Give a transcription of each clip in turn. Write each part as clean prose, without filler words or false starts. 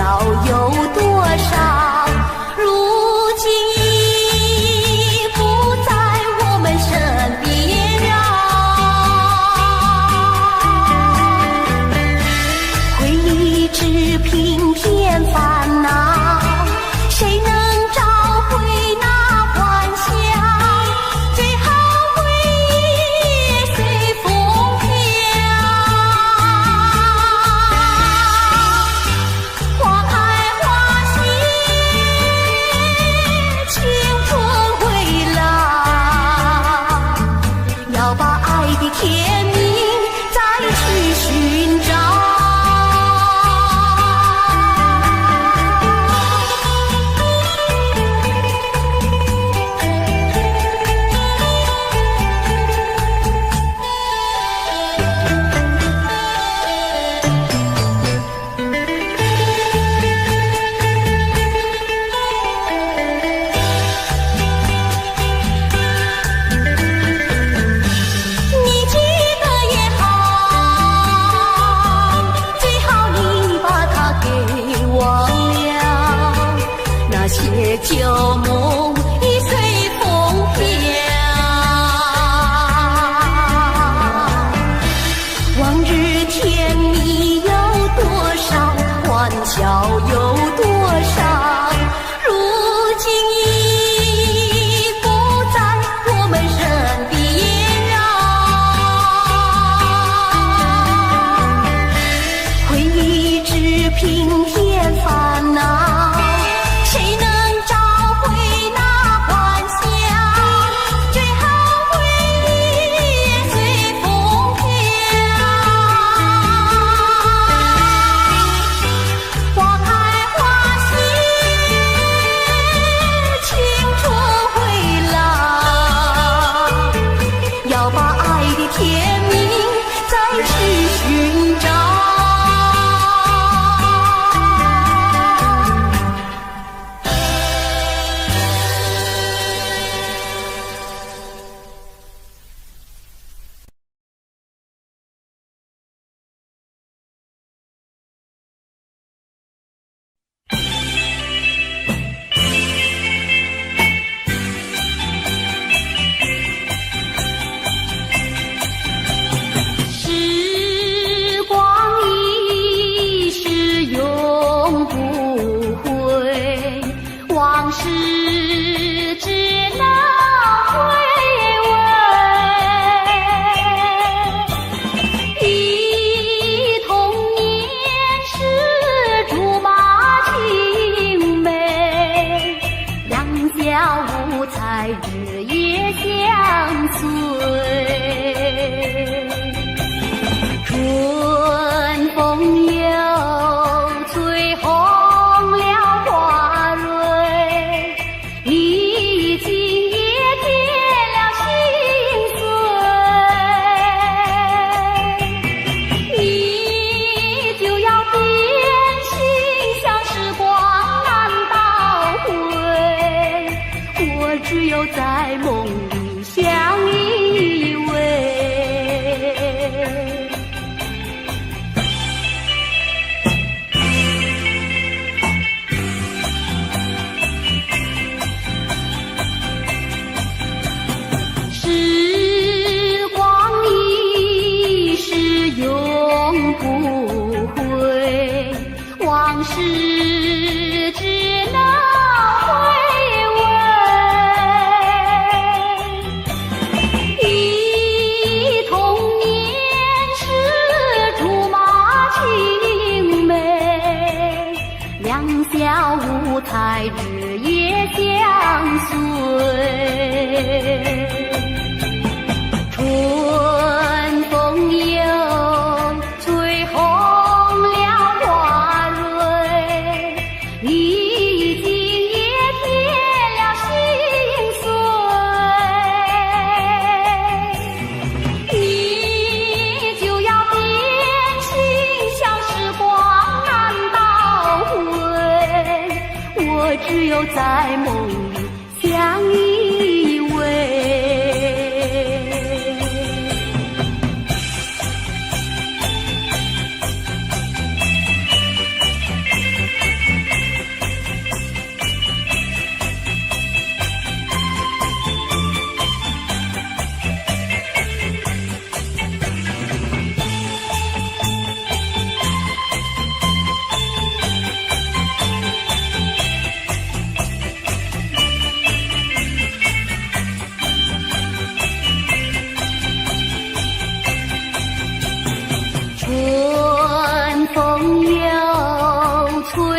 笑有多少？如今已不在我们身边啊！回忆只平添烦恼，谁能找回那欢笑？最好回忆也随风飘。花开花谢，青春回来，要把爱的甜蜜再去寻找。你记得也好，最好你把它给忘了，那些旧梦已随风飘。往日甜蜜有多少，欢笑有多少？如今已不在我们身边啊！回忆只平添烦恼，谁能找回那欢笑？最好回忆也随风飘。花开花谢，青春回来，要把爱的甜蜜再去寻找。时光一逝永不回，往事只能回味。忆童年时竹马青梅，两小无猜日夜相随。春风又吹红了花蕊，历经也添了心碎。你就要变心，像时光难倒回，我只有在梦里相依偎。时光一逝永不回，往事只能回味。忆童年时竹马青梅，两小无猜日夜相随。春风又吹红了花蕊，历经也添了心碎。你就要变心，像时光难倒回，我只有在梦里相依偎。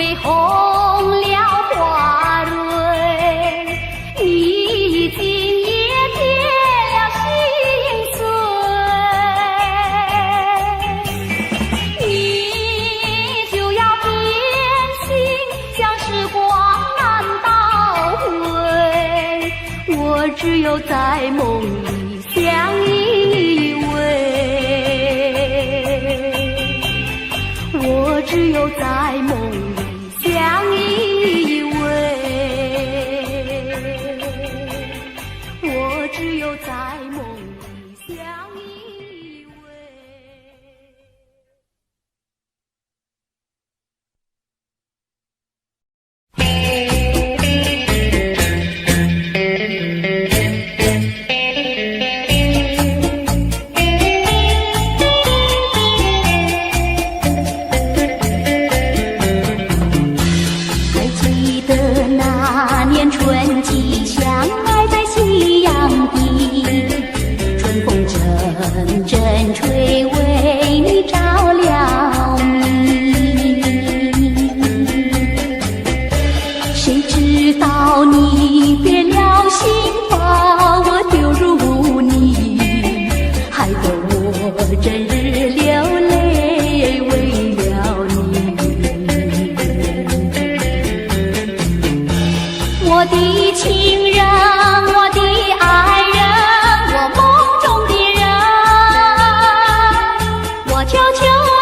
水红了花蕊，你今夜变了心碎，你就要变心，像时光难倒回，我只有在梦里相依偎，我只有在梦里相依偎，我只有在梦里相依偎。我的情人，我的爱人，我梦中的人，我求求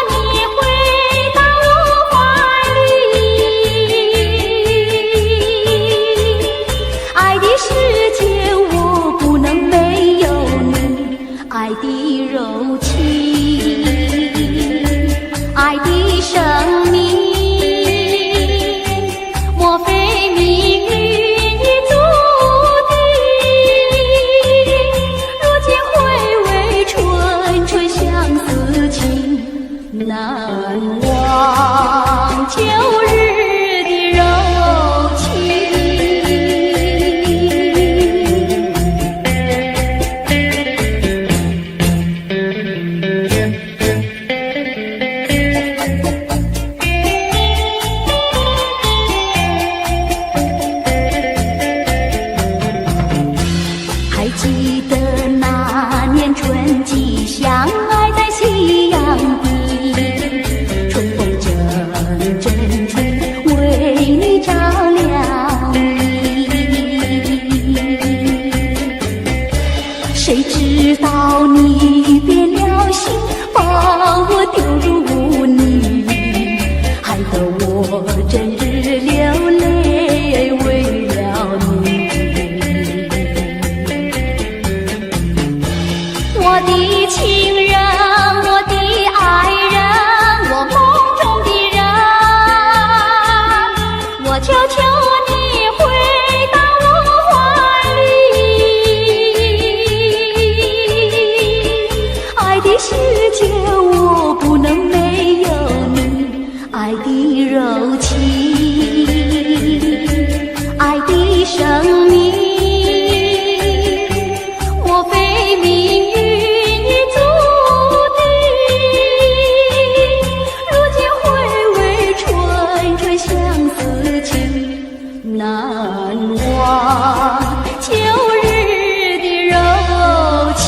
你回到我怀里。爱的世界我不能没有你，爱的柔情，爱的生命，莫非命运难忘旧日的柔情。还记得那年春季相爱在夕阳底，照亮你，谁知道你变了心，把我丢入污泥，害得我整日流泪为了你。我的情人，我的爱人，我梦中的人，我求求你回到我怀里。爱的世界我不能没有你，爱的柔情，爱的生命，莫非命运已注定，如今回味纯纯相思情，难忘旧日的柔情。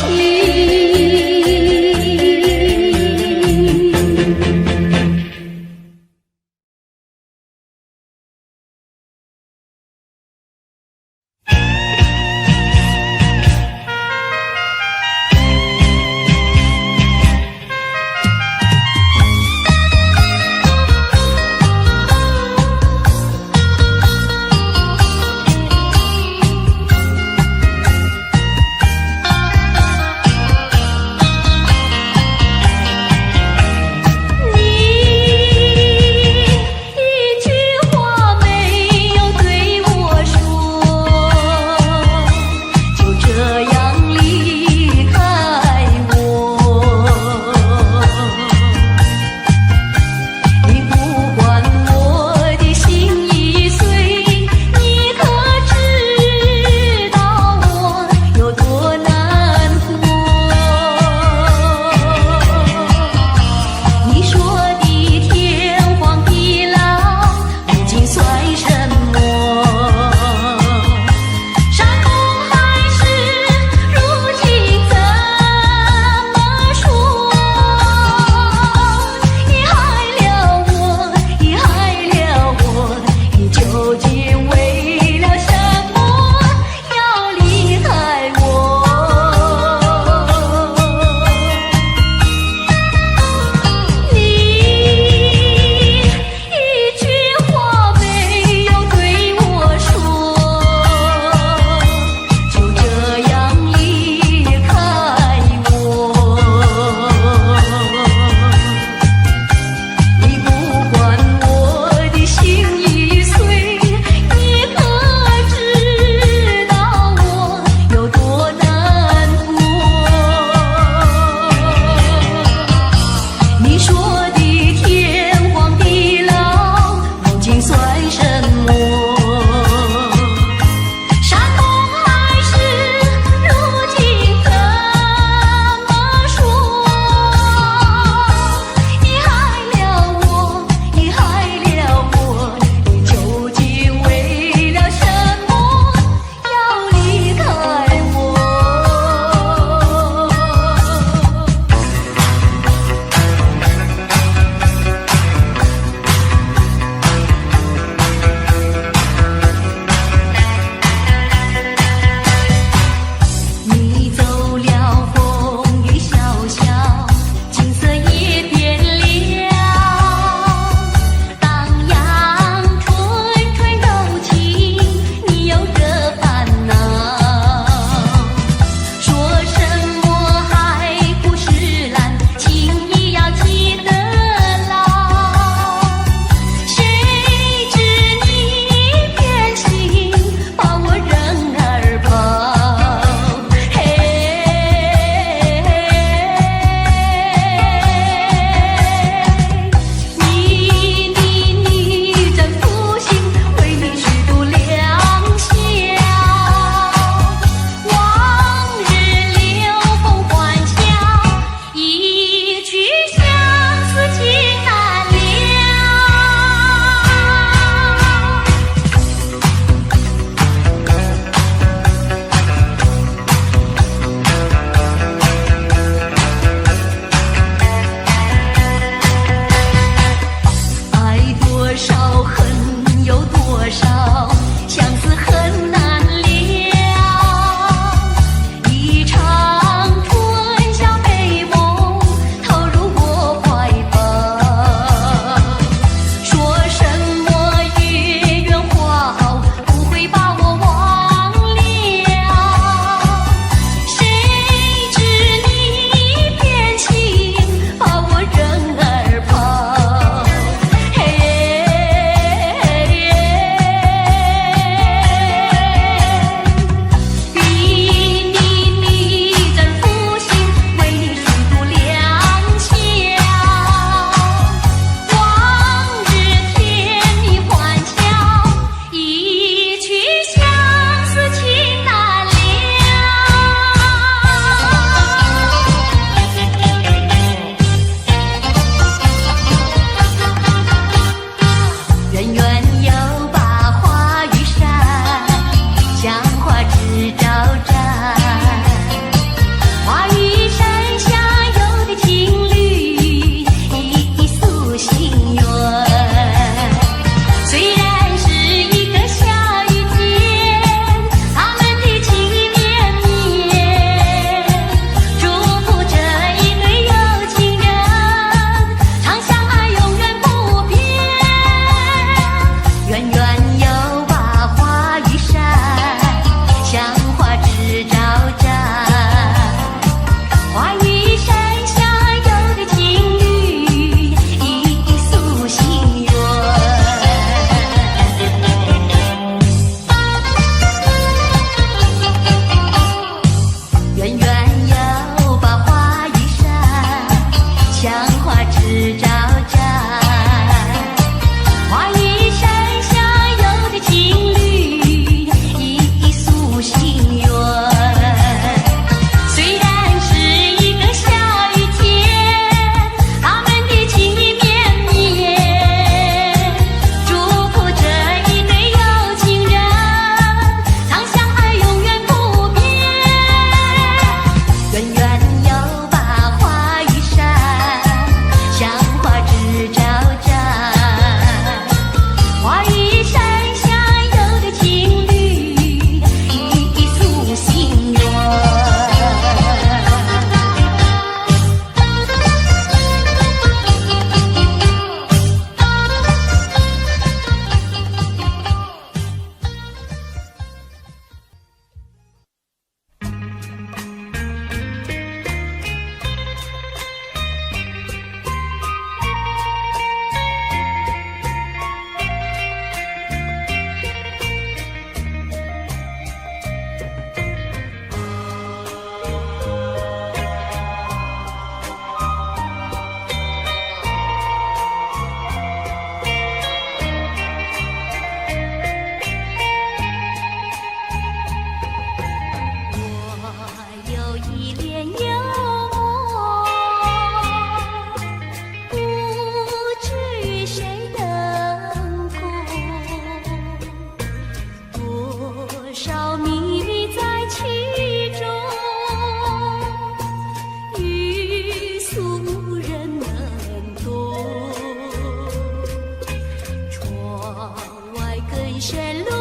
更深路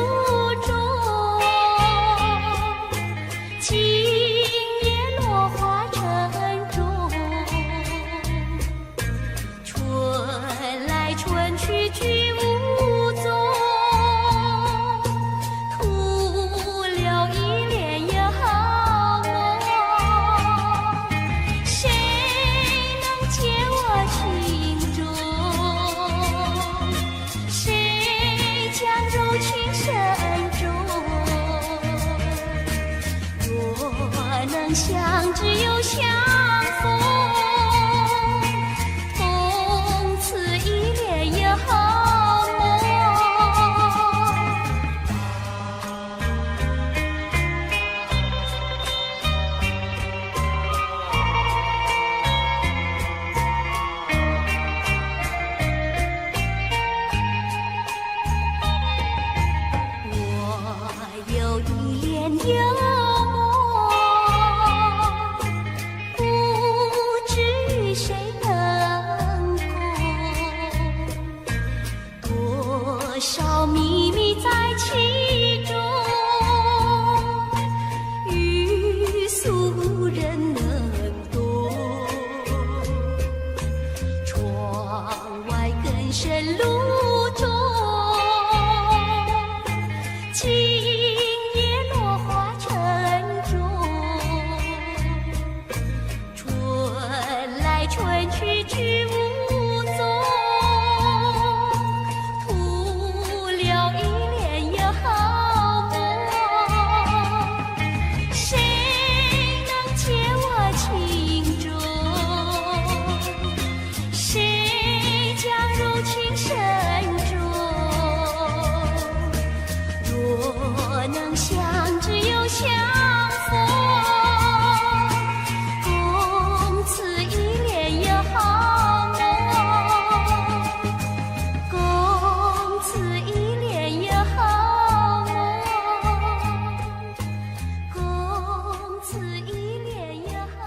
中，今夜落花城中，春来春去去无踪，徒留一帘幽梦。谁能解我心中？谁将柔情深重？若能相知又相逢，从此一帘幽梦。我有一帘幽梦，不知与谁等共，多少秘密在其中，欲诉无人能懂。窗外更深路中，今夜落花城中，春来春去去无踪，徒留一帘幽梦。谁能解我情中？谁将柔情深重？若能相知又相逢，共此一帘幽梦，共此一帘幽梦，共此一帘幽梦。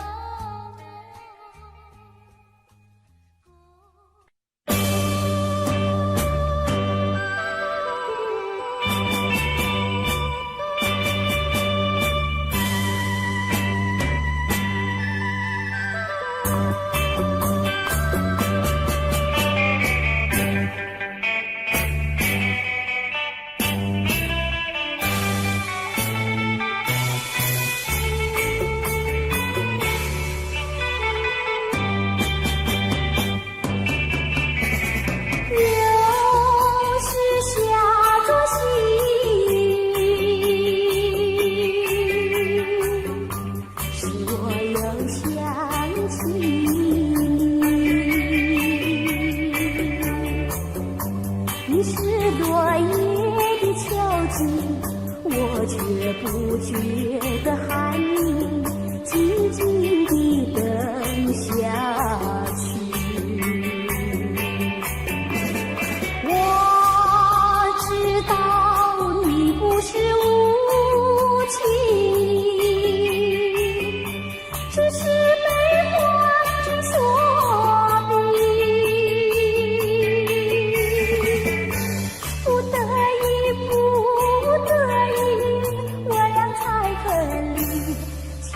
又是下作夕，所有乡亲，你是落叶的敲击，我却不觉得寒意，静静地等下去。我知道你不是无情，只是被环境所逼，不得已，不得已，我俩才分离，情。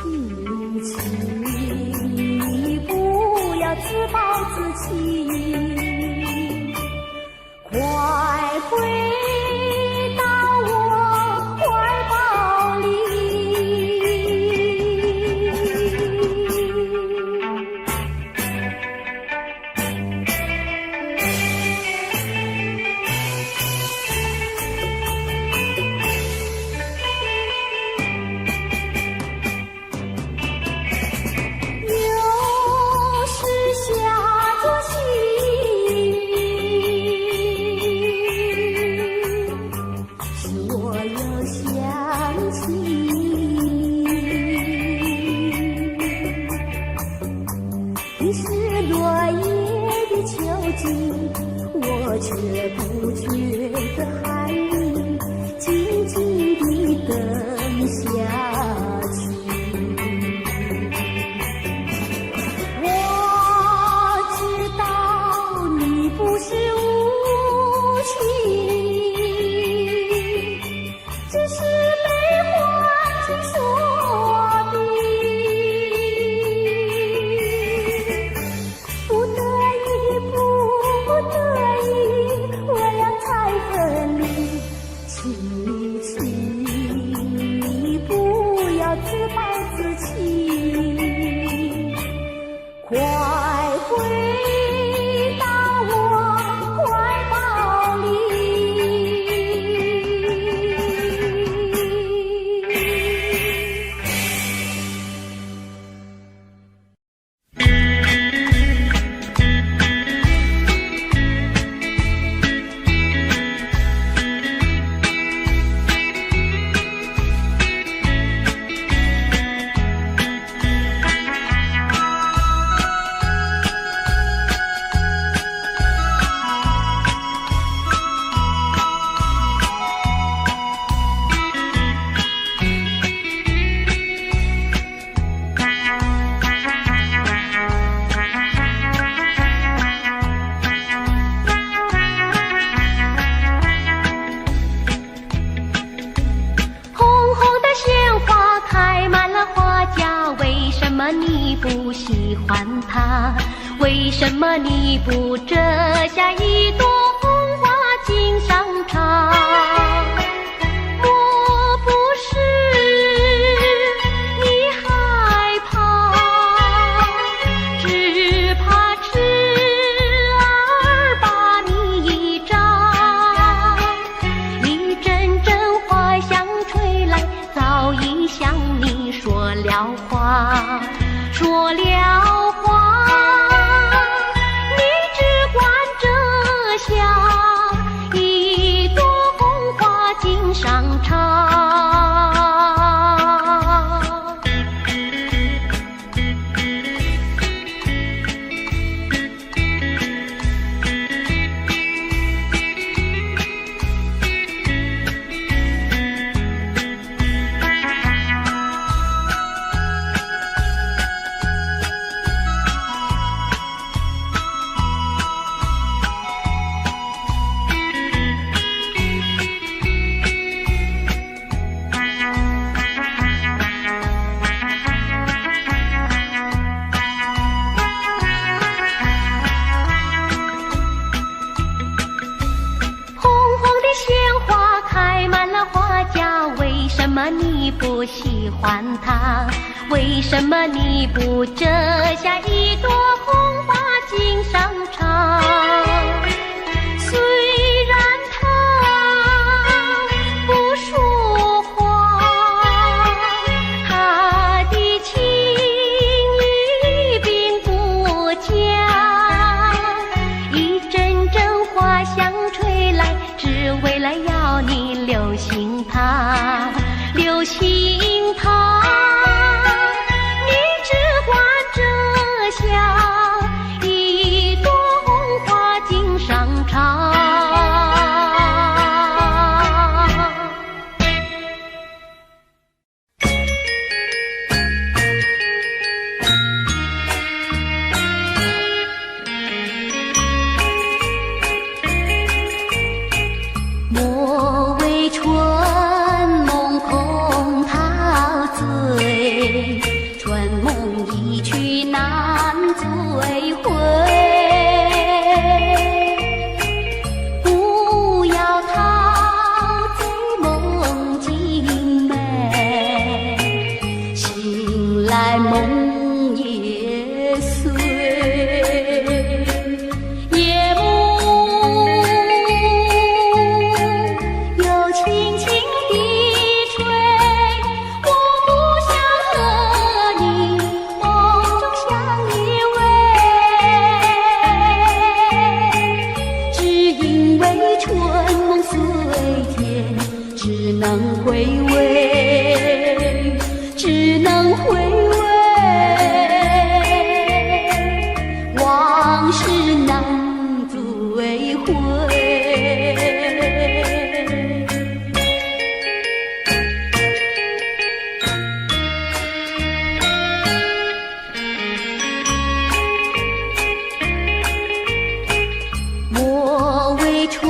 喜欢他？为什么你不折下一朵红花锦上插？莫不是你害怕，只怕痴儿把你扎。一阵阵花香吹来，早已向你说了话，说了话。你只管折下一朵红花锦上插。为什么你不喜欢它？为什么你不折下一朵红花锦上插？虽然它不说话，它的情意并不假。一阵阵花香吹来，只为了要你留心它，留心它。你只管折下一朵红花锦上插。莫为春梦空陶醉，春梦一去难追回。不要陶醉梦境美，醒来梦也碎。只能回味，只能回味，往事难追回。莫为春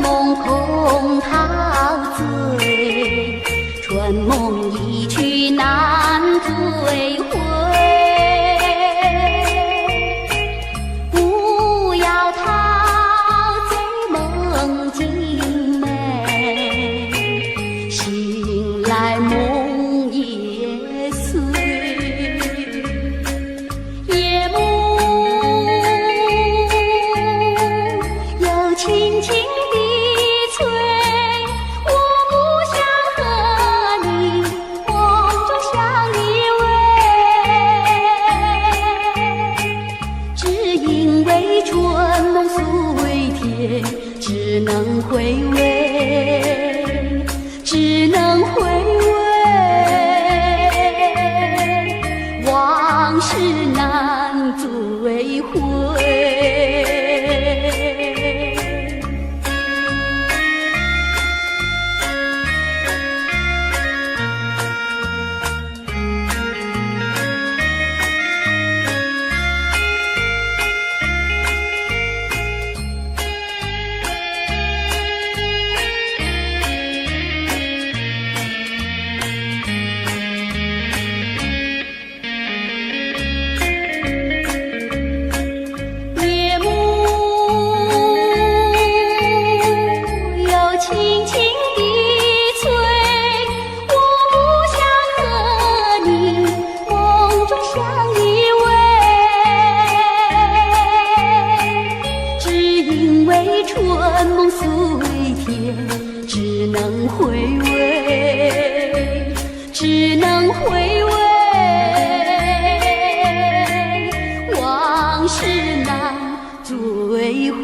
梦空陶醉，春梦一去难追回。不要陶醉梦境美，醒来梦也碎。夜幕又轻轻地吹，我不想和你梦中相依偎，只因为春梦虽甜，只能回味，只能回味，往事难追回。能回味，只能回味，往事难追回。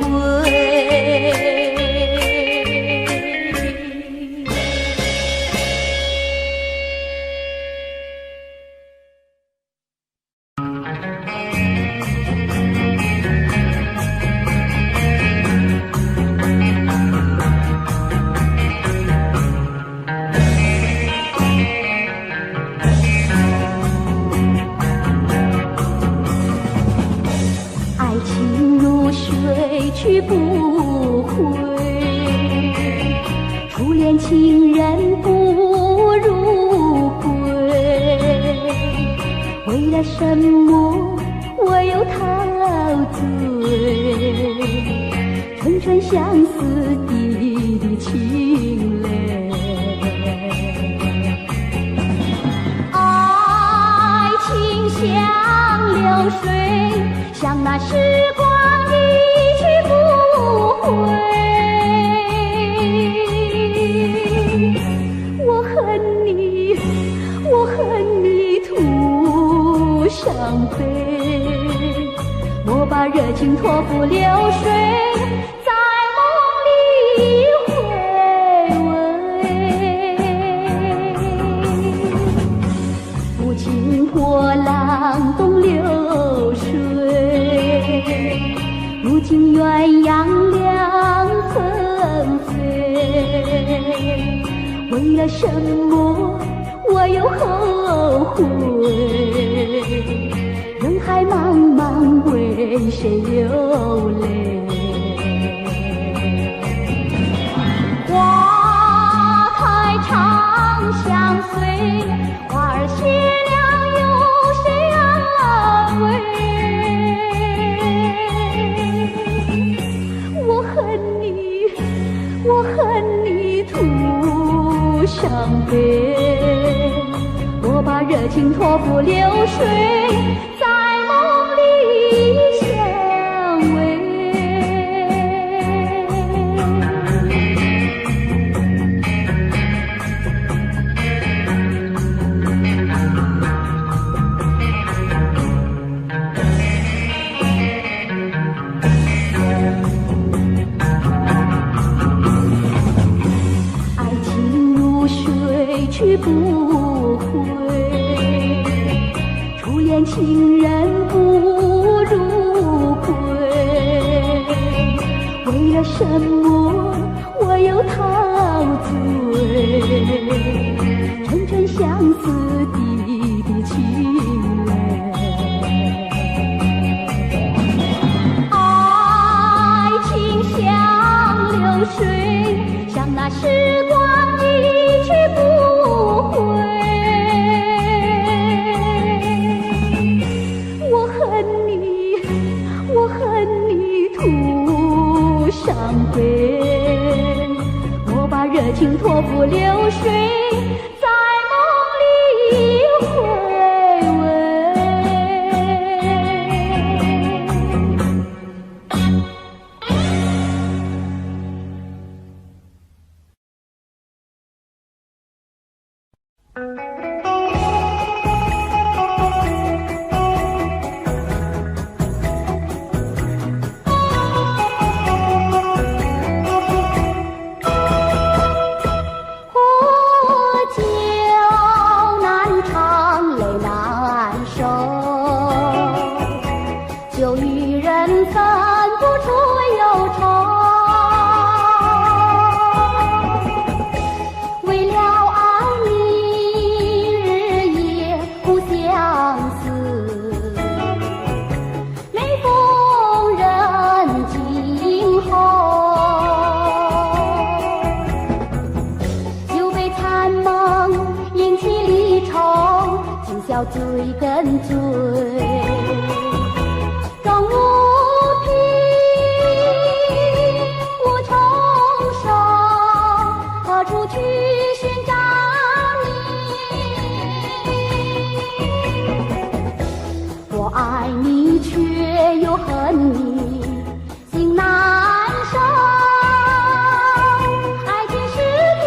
去不回，初恋情人不如归。为了什么我又陶醉？春春相思滴滴情泪，爱情像流水，像那时光一去不回。我恨你，我恨你徒伤悲。我把热情托付流水，在梦里回味。无情波浪东流水，如今鸳鸯两纷飞。为了什么我又后悔？人海茫茫，为谁流泪？花开长相随，花儿谢了有谁安慰？我恨你，我恨你徒伤悲。我把热情托付流水，在梦里相偎。爱情如水去不回，初恋情人不如归。为了什么我又陶醉？春春相思滴滴情泪。爱情像流水，像那时光一去不回。我恨你，我恨你徒伤悲。我把热情托付流水，在梦里回味。追跟追，终无凭无从手，何处去寻找你？我爱你却又恨你，心难受。爱情是天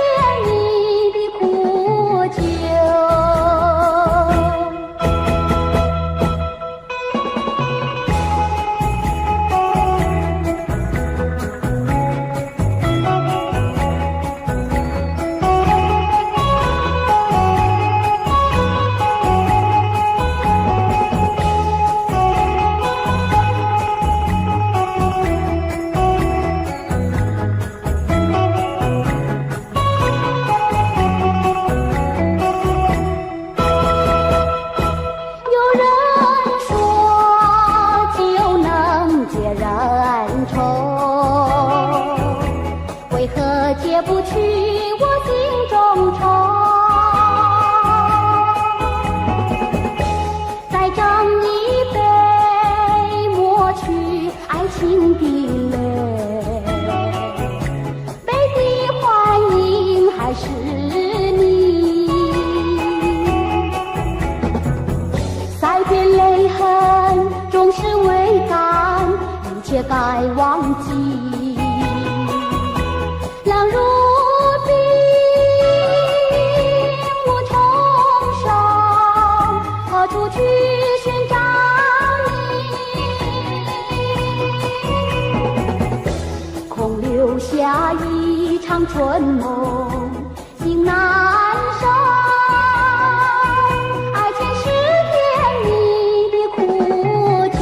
解不去我心中愁。再斟一杯，抹去爱情的泪。杯底幻影还是你，塞遍泪痕，终是未干，一切该忘记。冷如冰，无重生，何处去寻找你？空留下一场春梦，心难收。爱情是甜蜜的苦酒。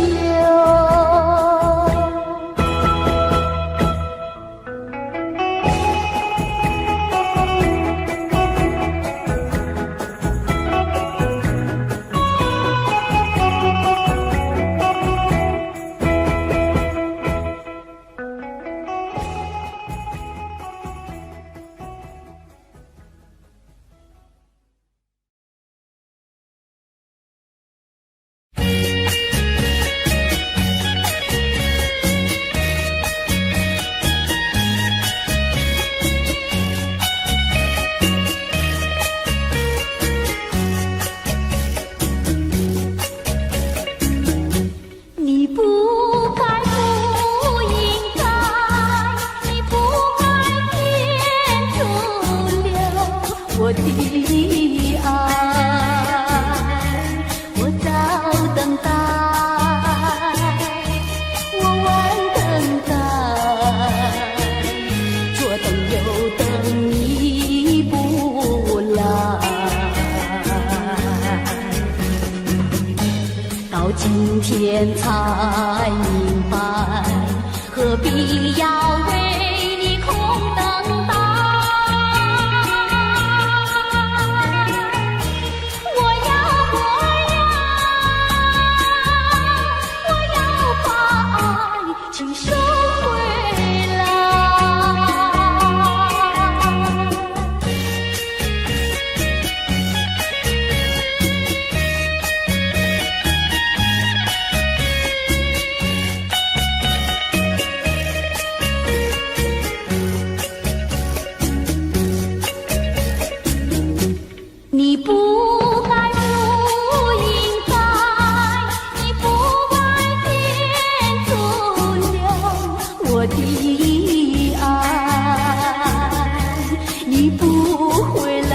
我的爱，我早等待，我晚等待，左等右等你不来，到今天才明白，何必要为你空等待。你不该不应该，你不该天阻留我的爱，你不回来，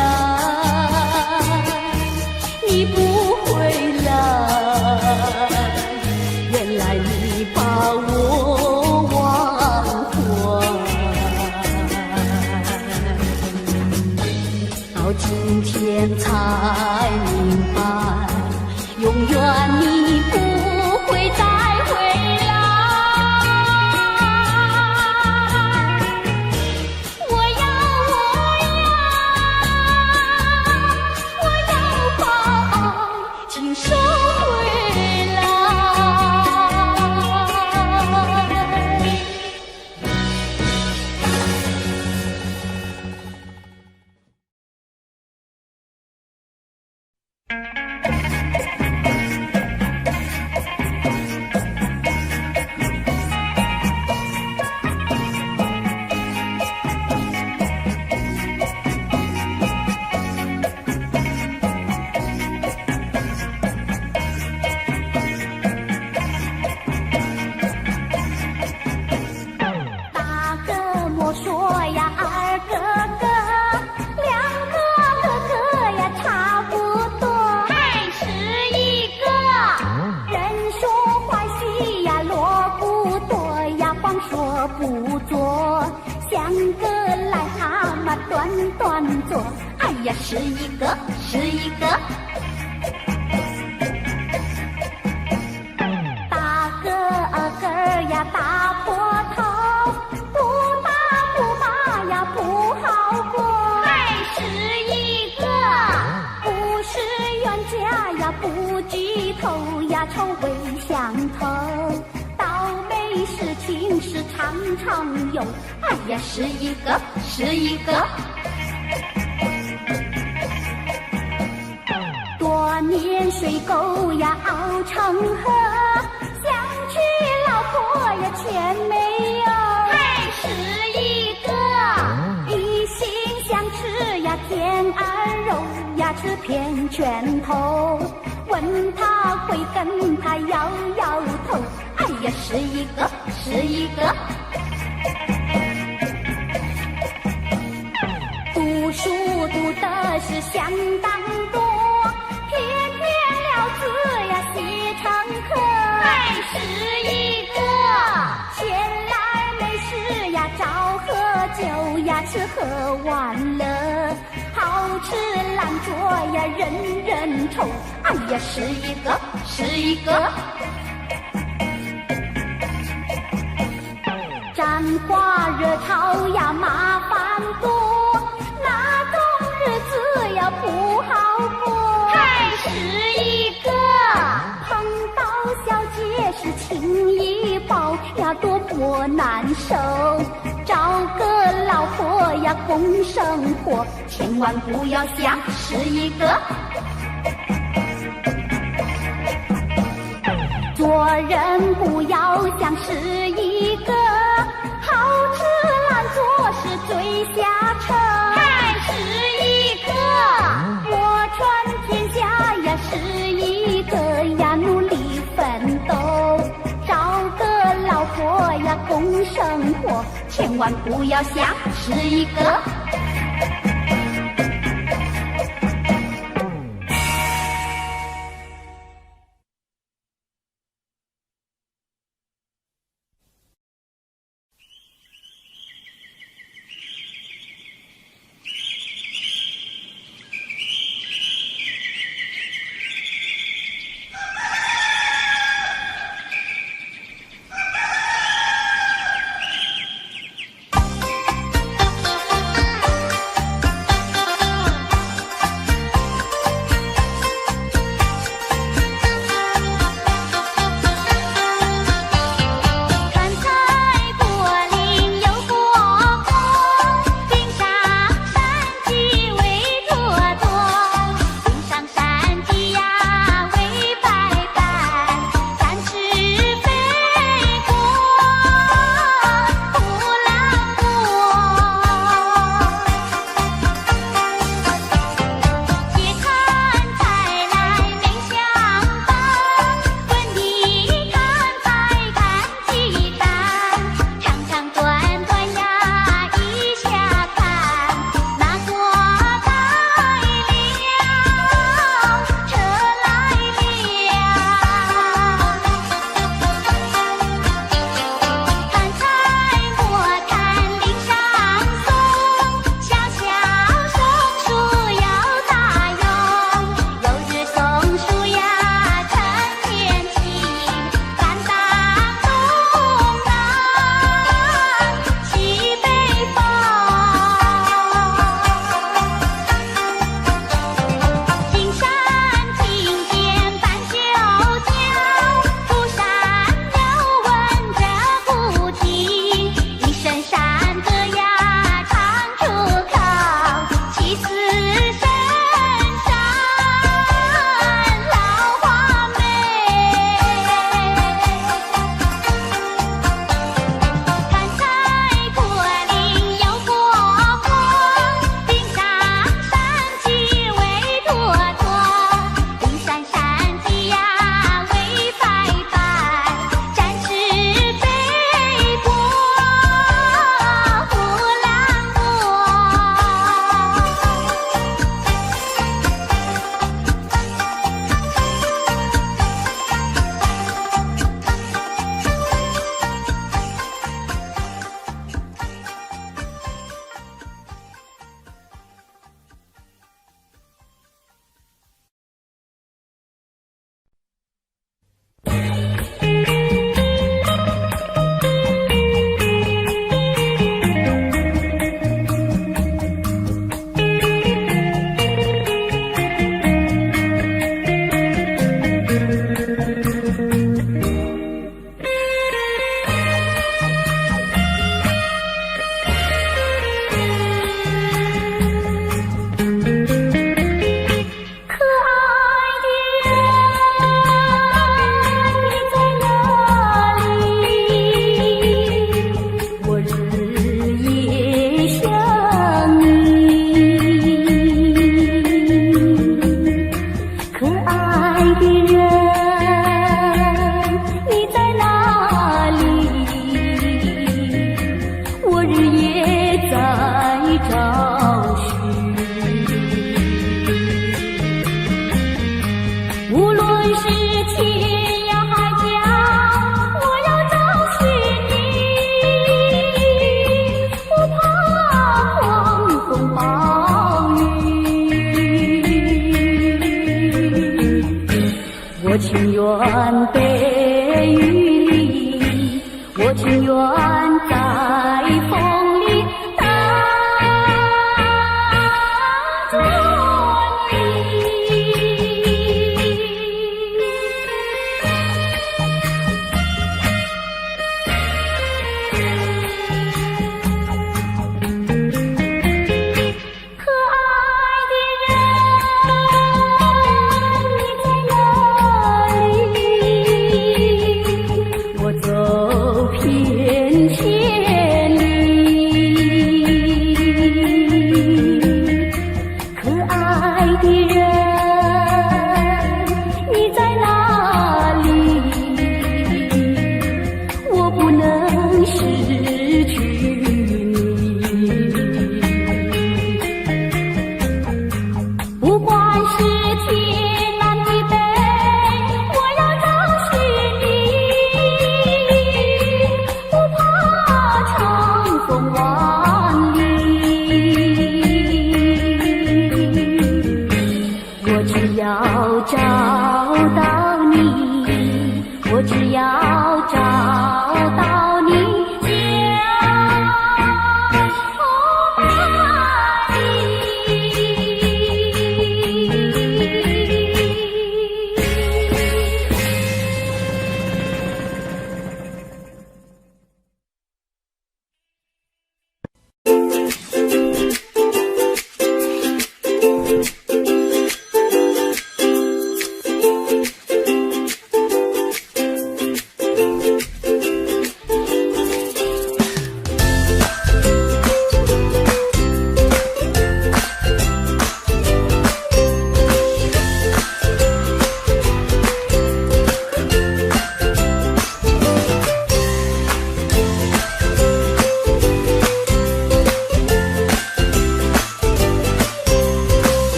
你不回来，原来你把我忘怀。到今天才明白，永远你不会再回来。我要把爱请收回来。不做，像个癞蛤蟆短短做，哎呀，是一个是一个。大个个呀大破头，不大不大呀不好过，还是一个不是冤家呀不聚头呀臭味相投。倒霉事情是常常有，哎哎呀，是一个，是一个。多年水沟呀熬成河，想娶老婆呀全没有。还是一个，一心想吃呀甜儿肉呀，吃遍拳头。问他会跟他摇摇头，哎呀，是一个，是一个。读书读的是相当多，偏偏了字呀写成课。还是一个，闲来没事呀找喝酒呀，吃喝玩乐，好吃懒做呀人人愁。哎呀，是一个，是一个。沾花惹草呀麻烦多，那种日子呀不好过。还是一个，碰到小姐是情谊抱呀多么难受，找个老婆呀共生活，千万不要想是一个。做人不要想是一个，好吃懒做是最下策。还是一个，我传天下呀是一个呀，努力奋斗，找个老婆呀共生活，千万不要想是一个。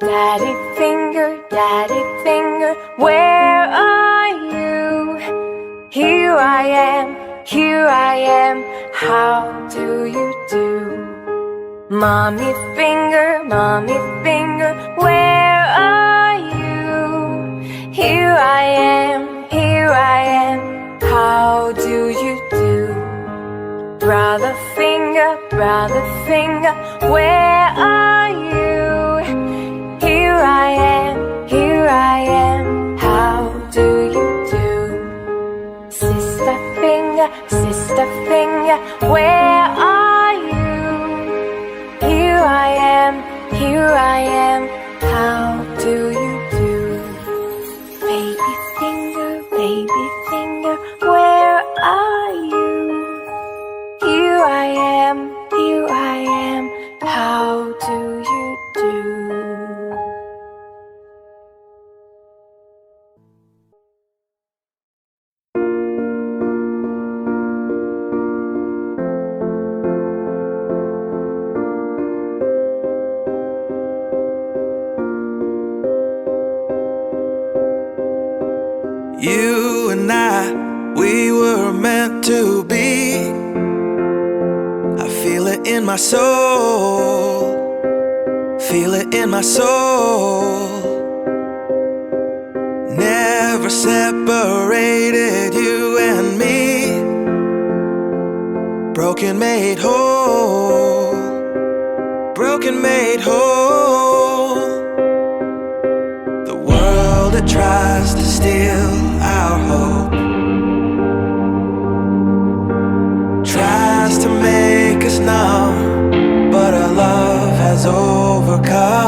Daddy finger, where are you? Here I am, how do you do? Mommy finger, where are you? Here I am, how do you do? Brother finger, where are you? Here I am, how do you do? Sister finger, where are you? Here I am, how do you do? Baby finger, where are you? Here I am, how do you do? You and I, we were meant to be. I feel it in my soul, feel it in my soul. Never separated, you and me. Broken made whole, broken made whole. The world that tries to steal our hope tries to make us numb, but our love has overcome.